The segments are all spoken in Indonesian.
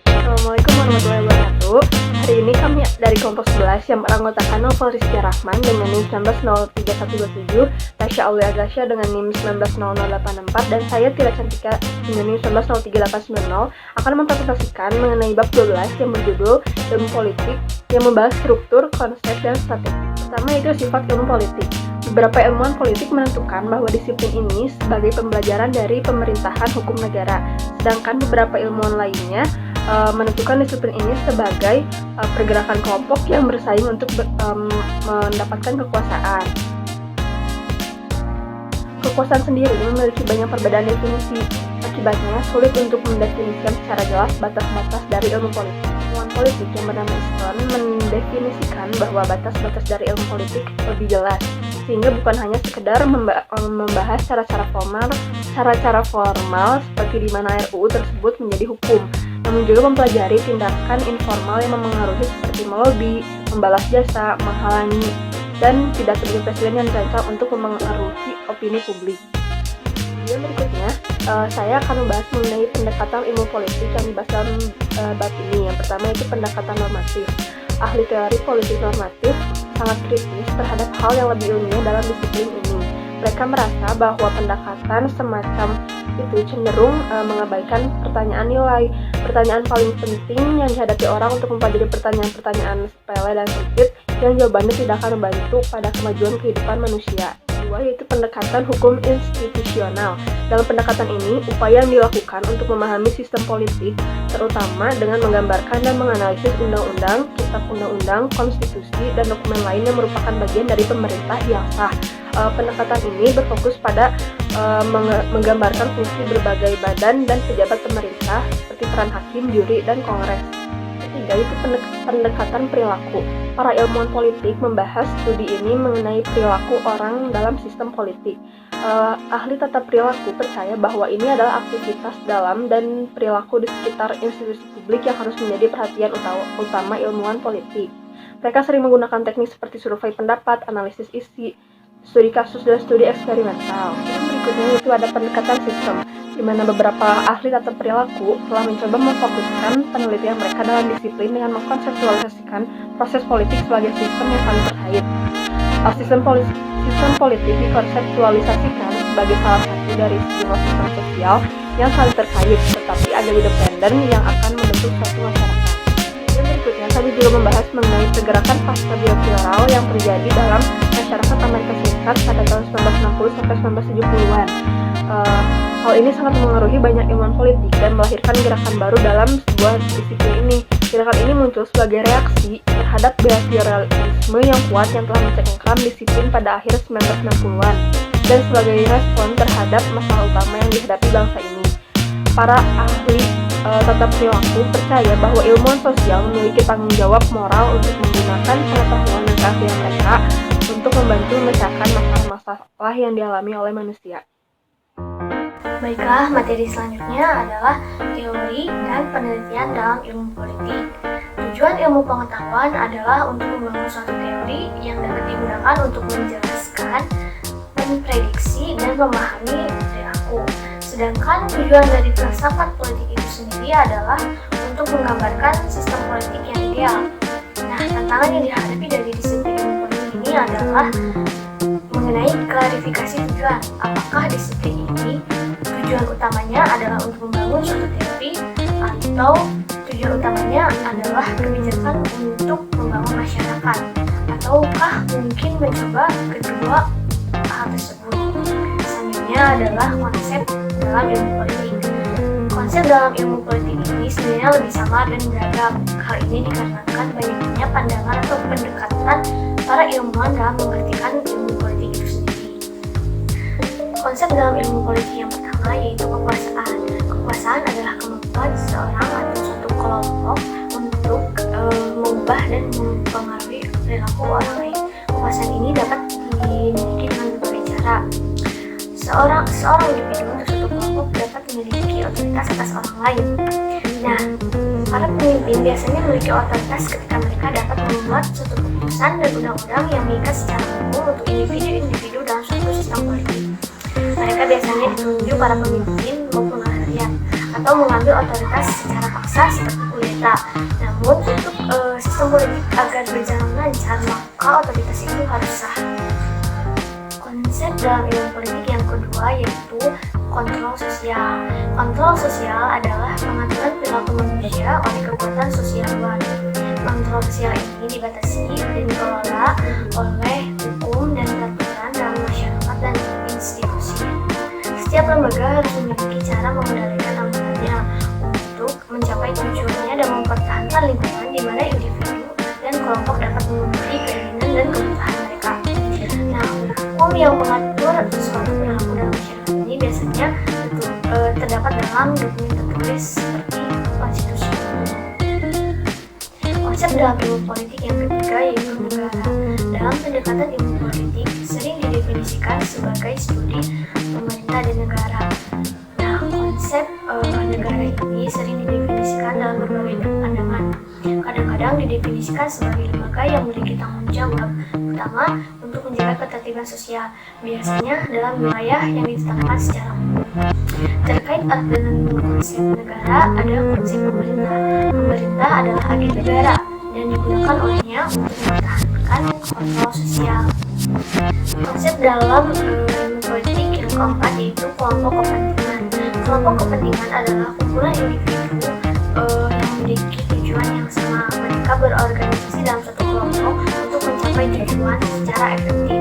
Assalamualaikum warahmatullahi wabarakatuh. Hari ini kami dari kelompok 11 yang beranggotakan Novel Rizky Rahman dengan NIM 19-03127, Tasya Aulia Agasya dengan NIM 19-00864, dan saya Tila Cantika dengan NIM 19-03890 akan mempresentasikan mengenai bab 12 yang berjudul Ilmu Politik yang membahas struktur, konsep, dan strategi. Pertama yaitu sifat ilmu politik. Beberapa ilmuwan politik menentukan bahwa disiplin ini sebagai pembelajaran dari pemerintahan hukum negara, sedangkan beberapa ilmuwan lainnya menentukan disiplin ini sebagai pergerakan kelompok yang bersaing untuk mendapatkan kekuasaan. Kekuasaan sendiri memiliki banyak perbedaan definisi, akibatnya sulit untuk mendefinisikan secara jelas batas-batas dari ilmu politik. Ilmuwan politik yang bernama Easton mendefinisikan bahwa batas-batas dari ilmu politik lebih jelas, sehingga bukan hanya sekedar membahas cara-cara formal seperti di mana RUU tersebut menjadi hukum, namun juga mempelajari tindakan informal yang mempengaruhi seperti melobi, membalas jasa, menghalangi, dan pidato presiden yang dirancang untuk mempengaruhi opini publik. Kemudian berikutnya, saya akan membahas mengenai pendekatan ilmu politik yang dibahas dalam bab ini. Yang pertama itu pendekatan normatif. Ahli teori politik normatif sangat kritis terhadap hal yang lebih ilmiah dalam disiplin ini. Mereka merasa bahwa pendekatan semacam itu cenderung mengabaikan pertanyaan nilai. Pertanyaan paling penting yang dihadapi orang untuk mempelajari pertanyaan-pertanyaan sepele dan sempit yang jawabannya tidak akan membantu pada kemajuan kehidupan manusia. Kedua yaitu pendekatan hukum institusional. Dalam pendekatan ini, upaya yang dilakukan untuk memahami sistem politik, terutama dengan menggambarkan dan menganalisis undang-undang, kitab undang-undang, konstitusi, dan dokumen lain yang merupakan bagian dari pemerintah yang sah. Pendekatan ini berfokus pada menggambarkan fungsi berbagai badan dan pejabat pemerintah seperti peran hakim, juri, dan kongres. Ketiga itu pendekatan perilaku. Para ilmuwan politik membahas studi ini mengenai perilaku orang dalam sistem politik. Ahli tata perilaku percaya bahwa ini adalah aktivitas dalam dan perilaku di sekitar institusi publik yang harus menjadi perhatian utama ilmuwan politik. Mereka sering menggunakan teknik seperti survei pendapat, analisis isi, studi kasus, dan studi eksperimental. Dan berikutnya itu ada pendekatan sistem, di mana beberapa ahli tata perilaku telah mencoba memfokuskan penelitian mereka dalam disiplin dengan mengkonseptualisasikan proses politik sebagai sistem yang saling terkait. Sistem politik dikonseptualisasikan sebagai salah satu dari sejumlah sistem sosial yang saling terkait, tetapi agak independen yang akan membentuk suatu masyarakat. Dan berikutnya kami juga membahas mengenai pergerakan pasca behavioral yang terjadi dalam masyarakat Amerika Serikat pada tahun 1960 sampai 1970-an. Hal ini sangat mempengaruhi banyak ilmuwan politik dan melahirkan gerakan baru dalam sebuah disiplin ini. Gerakan ini muncul sebagai reaksi terhadap behavioralisme yang kuat yang telah mencengkram disiplin pada akhir 1960-an dan sebagai respon terhadap masalah utama yang dihadapi bangsa ini. Para ahli tata perilaku percaya bahwa ilmuwan sosial memiliki tanggung jawab moral untuk menggunakan pengetahuan dan keahlian mereka untuk membantu memecahkan masalah-masalah yang dialami oleh manusia. Baiklah, materi selanjutnya adalah teori dan penelitian dalam ilmu politik. Tujuan ilmu pengetahuan adalah untuk membangun suatu teori yang dapat digunakan untuk menjelaskan, memprediksi, dan memahami perilaku. Sedangkan tujuan dari filsafat politik itu sendiri adalah untuk menggambarkan sistem politik yang ideal. Nah, tantangan yang dihadapi dari disiplin ilmu politik ini adalah mengenai klarifikasi tujuan. Apakah disiplin ini tujuan utamanya adalah untuk membangun suatu teori atau tujuan utamanya adalah kebijakan untuk membangun masyarakat, ataukah mungkin mencoba kedua hal tersebut. Selanjutnya adalah konsep dalam ilmu politik. Konsep dalam ilmu politik ini sebenarnya lebih samar dan beragam. Hal ini dikarenakan banyaknya pandangan atau pendekatan para ilmuwan dalam mengartikan ilmu politik itu sendiri. Konsep dalam ilmu politik yang pertama yaitu kekuasaan. Kekuasaan adalah kemampuan seseorang atau suatu kelompok untuk mengubah dan mempengaruhi perilaku orang lain. Kekuasaan ini dapat dimiliki dengan berbagai cara. Seorang individu atau suatu kelompok dapat memiliki otoritas atas orang lain. Nah, para pemimpin biasanya memiliki otoritas ketika mereka dapat membuat suatu keputusan dan undang-undang yang mengikat secara umum untuk individu-individu dalam suatu sistem politik. Mereka biasanya ditunjuk para pemimpin maupun rakyat atau mengambil otoritas secara paksa seperti kudeta. Namun untuk sistem politik agar berjalan lancar, maka otoritas itu harus sah. Konsep dalam ilmu politik yang kedua yaitu kontrol sosial. Kontrol sosial adalah pengaturan perilaku manusia oleh kekuatan sosial luar. Kontrol sosial ini dibatasi dan dikelola oleh hukum dan peraturan dalam masyarakat dan institusi. Setiap lembaga harus memiliki cara mengendalikan anggotanya untuk mencapai tujuannya dan mempertahankan lingkungan di mana individu dan kelompok dapat memenuhi keinginan dan kebutuhan mereka. Nah, hukum yang mengatur suatu perilaku dalam masyarakat ini biasanya terdapat dalam dokumen tertulis seperti konstitusi. Konsep dalam ilmu politik yang ketiga yaitu negara. Dalam pendekatan ilmu politik sering didefinisikan sebagai studi pemerintah dan negara. Nah, konsep negara ini sering didefinisikan dalam berbagai pandangan. Kadang-kadang didefinisikan sebagai lembaga yang memiliki tanggung jawab utama untuk menjaga ketertiban sosial, biasanya dalam wilayah yang ditetapkan secara umum. Terkait dengan konsep negara, ada konsep pemerintah. Pemerintah adalah agen negara dan digunakan olehnya untuk mempertahankan kontrol sosial. Konsep dalam ilmu politik yang keempat yaitu kelompok kepentingan. Kelompok kepentingan adalah kumpulan individu yang memiliki tujuan yang sama. Mereka berorganisasi dalam suatu kelompok untuk mencapai tujuan secara efektif.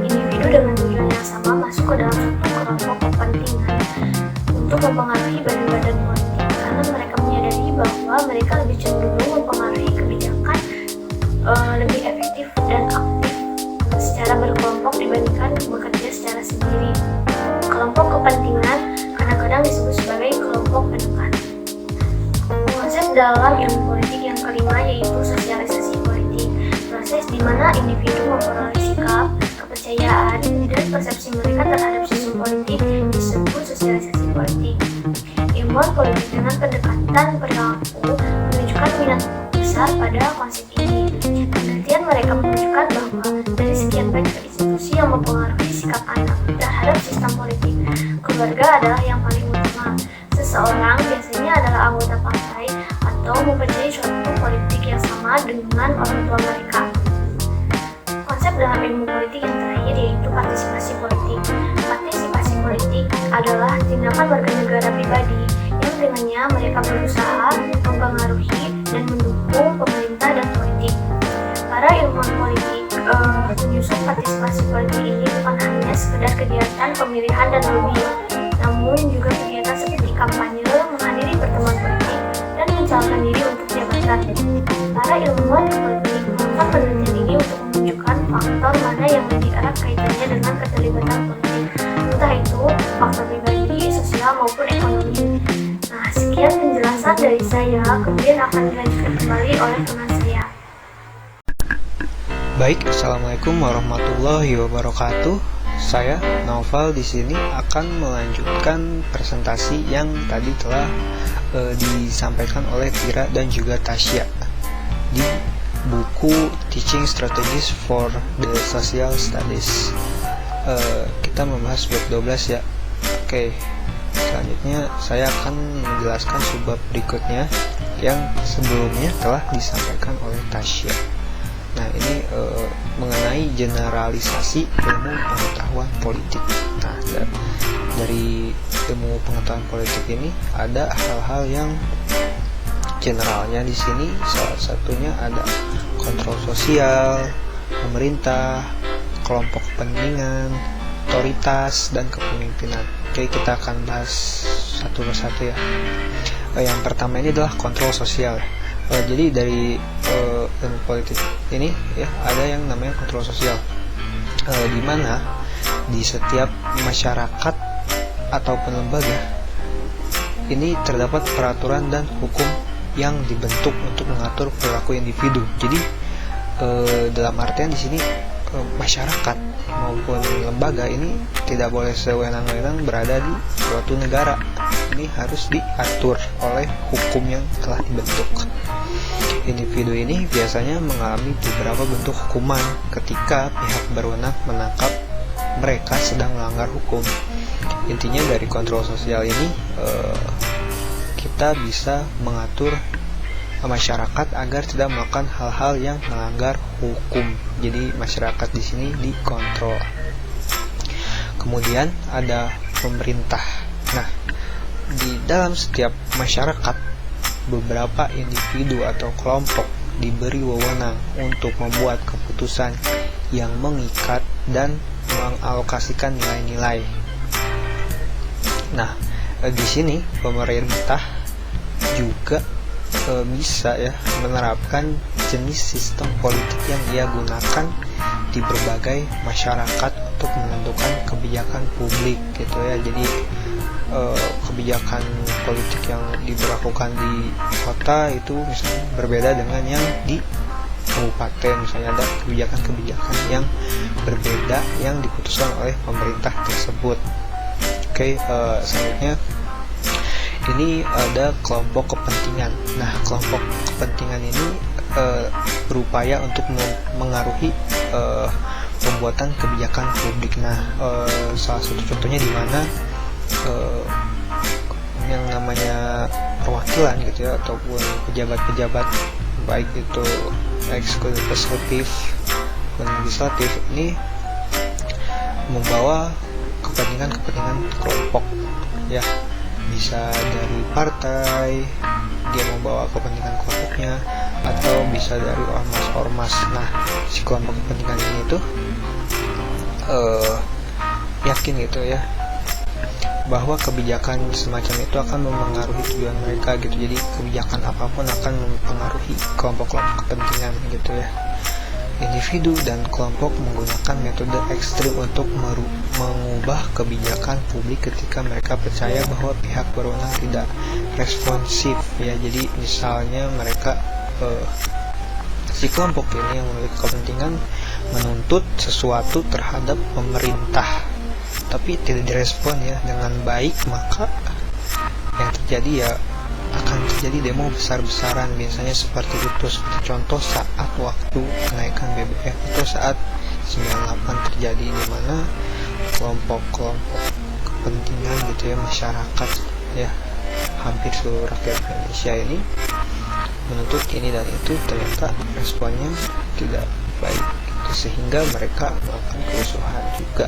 Individu dengan tujuan yang sama masuk ke dalam suatu kelompok kepentingan untuk mempengaruhi badan-badan politik karena mereka menyadari bahwa mereka lebih cenderung mempengaruhi kebijakan lebih efektif dan aktif secara berkelompok dibandingkan bekerja secara sendiri. Kelompok kepentingan kadang-kadang disebut sebagai kelompok penekan. Konsep dalam ilmu politik yang kelima yaitu sosialisasi politik. Proses di mana individu memperoleh sikap, kepercayaan, dan persepsi mereka terhadap sistem politik disebut sosialisasi politik. Ilmuwan politik dengan pendekatan perilaku menunjukkan minat besar pada konsep ini. Penelitian mereka menunjukkan bahwa dari sekian banyak institusi yang mempengaruhi sikap anak terhadap sistem politik, keluarga adalah yang paling utama. Seseorang biasanya adalah anggota partai atau mempercayai suatu politik yang sama dengan orang tua mereka. Konsep dalam ilmu politik yang terakhir yaitu partisipasi politik. Partisipasi politik adalah tindakan warga negara pribadi yang dengannya mereka berusaha mempengaruhi dan mendukung pemerintah dan politik. Para ilmuwan politik menyusun partisipasi politik ini bukan hanya sekedar kegiatan pemilihan dan lobby, namun juga kegiatan seperti kampanye, menghadiri pertemuan politik, dan mencalonkan diri untuk jabatan. Para ilmuwan politik melakukan penelitian ini untuk menunjukkan faktor mana yang lebih erat kaitannya dengan keterlibatan politik, entah itu faktor pribadi, sosial maupun ekonomi. Nah, sekian penjelasan dari saya, kemudian akan dilanjutkan kembali oleh teman saya. Baik, assalamualaikum warahmatullahi wabarakatuh. Saya Naufal di sini akan melanjutkan presentasi yang tadi telah disampaikan oleh Tira dan juga Tasya di buku Teaching Strategies for the Social Studies. Kita membahas bab 12 ya. Oke, selanjutnya saya akan menjelaskan subbab berikutnya yang sebelumnya telah disampaikan oleh Tasya. Nah, ini mengenai generalisasi ilmu pengetahuan politik. Nah, dari ilmu pengetahuan politik ini ada hal-hal yang generalnya di sini. Salah satunya ada kontrol sosial, pemerintah, kelompok kepentingan, otoritas, dan kepemimpinan. Oke, kita akan bahas satu persatu ya. Yang pertama ini adalah kontrol sosial. Jadi dari ilmu politik ini ya ada yang namanya kontrol sosial, di mana di setiap masyarakat ataupun lembaga ini terdapat peraturan dan hukum yang dibentuk untuk mengatur perilaku individu. Jadi dalam artian di sini masyarakat maupun lembaga ini tidak boleh sewenang-wenang berada di suatu negara. Ini harus diatur oleh hukum yang telah dibentuk. Individu ini biasanya mengalami beberapa bentuk hukuman ketika pihak berwenang menangkap mereka sedang melanggar hukum. intinya dari kontrol sosial ini kita bisa mengatur masyarakat agar tidak melakukan hal-hal yang melanggar hukum. Jadi masyarakat di sini dikontrol. Kemudian ada pemerintah. Nah, di dalam setiap masyarakat beberapa individu atau kelompok diberi wewenang untuk membuat keputusan yang mengikat dan mengalokasikan nilai-nilai. Nah, di sini pemerintah juga bisa ya menerapkan jenis sistem politik yang dia gunakan di berbagai masyarakat untuk menentukan kebijakan publik gitu ya. Jadi kebijakan politik yang diberlakukan di kota itu misalnya berbeda dengan yang di kabupaten. Misalnya ada kebijakan-kebijakan yang berbeda yang diputuskan oleh pemerintah tersebut. Oke, selanjutnya ini ada kelompok kepentingan. Nah, kelompok kepentingan ini berupaya untuk mengaruhi pembuatan kebijakan publik. Nah, salah satu contohnya di mana yang namanya perwakilan gitu ya, ataupun pejabat-pejabat baik itu eksekutif dan legislatif ini membawa kepentingan kelompok ya, bisa dari partai dia membawa kepentingan kelompoknya, atau bisa dari ormas-ormas. Nah, si kelompok kepentingan ini tuh yakin gitu ya bahwa kebijakan semacam itu akan mempengaruhi tujuan mereka gitu. Jadi kebijakan apapun akan mempengaruhi kelompok-kelompok kepentingan gitu ya. Individu dan kelompok menggunakan metode ekstrim untuk mengubah kebijakan publik ketika mereka percaya bahwa pihak berwenang tidak responsif ya. Jadi misalnya mereka si kelompok ini yang memiliki kepentingan menuntut sesuatu terhadap pemerintah, tapi tidak direspon ya dengan baik, maka yang terjadi ya akan terjadi demo besar-besaran. Biasanya seperti itu, seperti contoh saat waktu kenaikan BBM atau saat 98 terjadi, di mana kelompok-kelompok kepentingan gitu ya, masyarakat ya, hampir seluruh rakyat Indonesia ini menuntut ini dan itu, ternyata responnya tidak baik gitu, sehingga mereka melakukan kerusuhan juga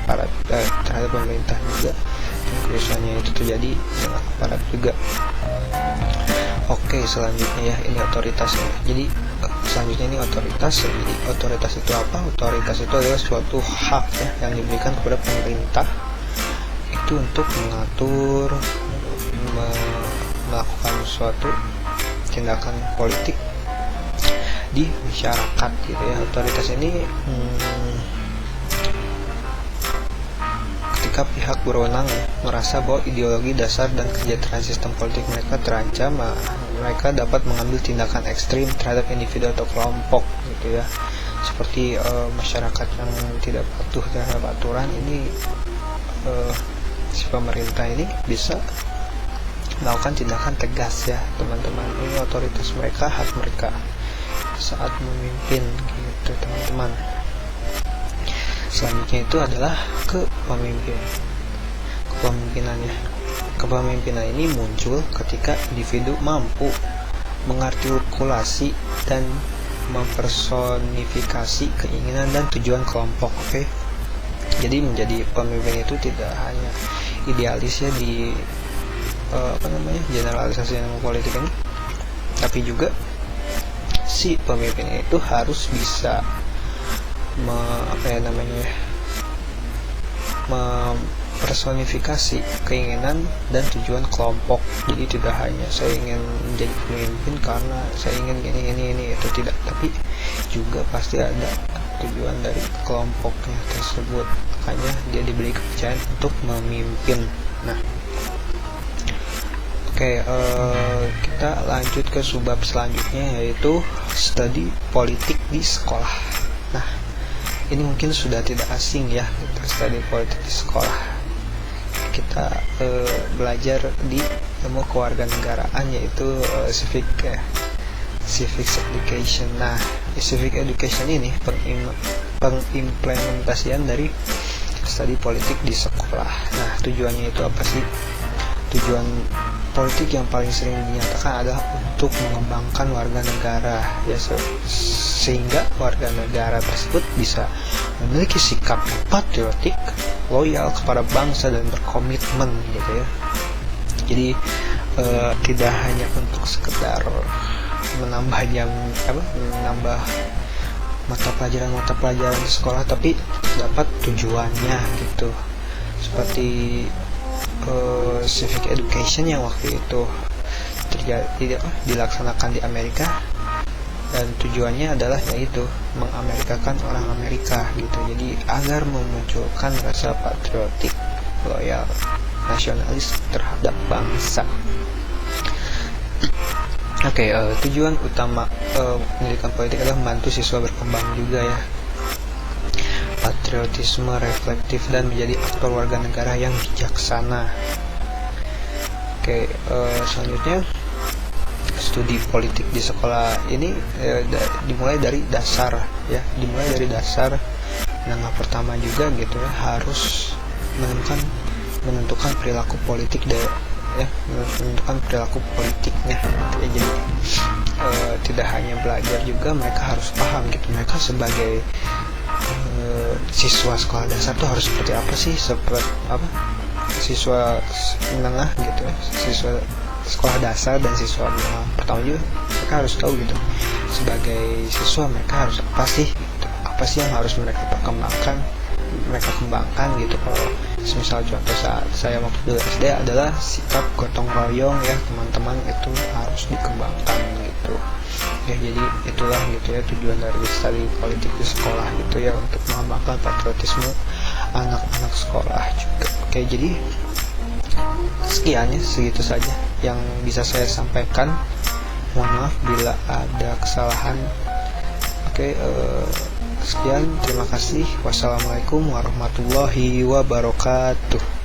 terhadap pemerintah juga, dan kerusuhannya itu terjadi dengan aparat juga. Oke, selanjutnya ya, ini otoritasnya. Jadi selanjutnya ini otoritas. Jadi otoritas itu apa? Otoritas itu adalah suatu hak ya yang diberikan kepada pemerintah itu untuk mengatur, melakukan suatu tindakan politik di masyarakat gitu ya. Otoritas ini ketika pihak berwenang ya, merasa bahwa ideologi dasar dan kesejahteraan sistem politik mereka terancam, mereka dapat mengambil tindakan ekstrim terhadap individu atau kelompok gitu ya. Seperti masyarakat yang tidak patuh terhadap aturan ini, si pemerintah ini bisa melakukan tindakan tegas ya teman-teman. Ini otoritas mereka, hak mereka saat memimpin gitu teman-teman. Selanjutnya itu adalah kepemimpinannya. Kepemimpinan ini muncul ketika individu mampu mengartikulasi dan mempersonifikasi keinginan dan tujuan kelompok. Oke. Jadi menjadi pemimpin itu tidak hanya idealis ya di generalisasi ilmu politik ini, tapi juga si pemimpin itu harus bisa mempersonifikasi keinginan dan tujuan kelompok. Jadi tidak hanya saya ingin menjadi pemimpin karena saya ingin ini itu, tidak, tapi juga pasti ada tujuan dari kelompoknya tersebut, makanya dia diberi kepercayaan untuk memimpin. Nah, oke, kita lanjut ke subbab selanjutnya, yaitu studi politik di sekolah. Nah, ini mungkin sudah tidak asing ya, kita studi politik di sekolah. Kita belajar di ilmu kewarganegaraan, yaitu civic education. Nah, civic education ini pengimplementasian dari studi politik di sekolah. Nah, tujuannya itu apa sih? Tujuan politik yang paling sering dinyatakan adalah untuk mengembangkan warga negara, ya, sehingga warga negara tersebut bisa memiliki sikap patriotik, loyal kepada bangsa dan berkomitmen gitu ya. Jadi tidak hanya untuk sekedar menambah mata pelajaran di sekolah, tapi dapat tujuannya gitu, seperti civic education yang waktu itu dilaksanakan di Amerika, dan tujuannya adalah yaitu mengamerikakan orang Amerika gitu. Jadi agar memunculkan rasa patriotik, loyal, nasionalis terhadap bangsa. Tujuan utama pendidikan politik adalah membantu siswa berkembang juga ya, patriotisme reflektif dan menjadi aktor warga negara yang bijaksana. Selanjutnya studi politik di sekolah ini dimulai dari dasar. Yang pertama juga gitu ya, harus menentukan perilaku politik menentukan perilaku politiknya gitu ya. Jadi tidak hanya belajar, juga mereka harus paham gitu, mereka sebagai siswa sekolah dasar tuh harus seperti apa sih, siswa menengah gitu ya, siswa sekolah dasar dan siswa menengah pertama juga mereka harus tahu gitu, sebagai siswa mereka harus apa sih yang harus mereka kembangkan gitu. Kalau misal contoh saat saya waktu dulu SD adalah sikap gotong royong ya, teman-teman itu harus dikembangkan gitu ya. Jadi itulah gitu ya tujuan dari studi politik di sekolah gitu ya, untuk mengembangkan patriotisme anak-anak sekolah juga. Jadi sekiannya, segitu saja yang bisa saya sampaikan. Mohon maaf bila ada kesalahan. Sekian, terima kasih. Wassalamualaikum warahmatullahi wabarakatuh.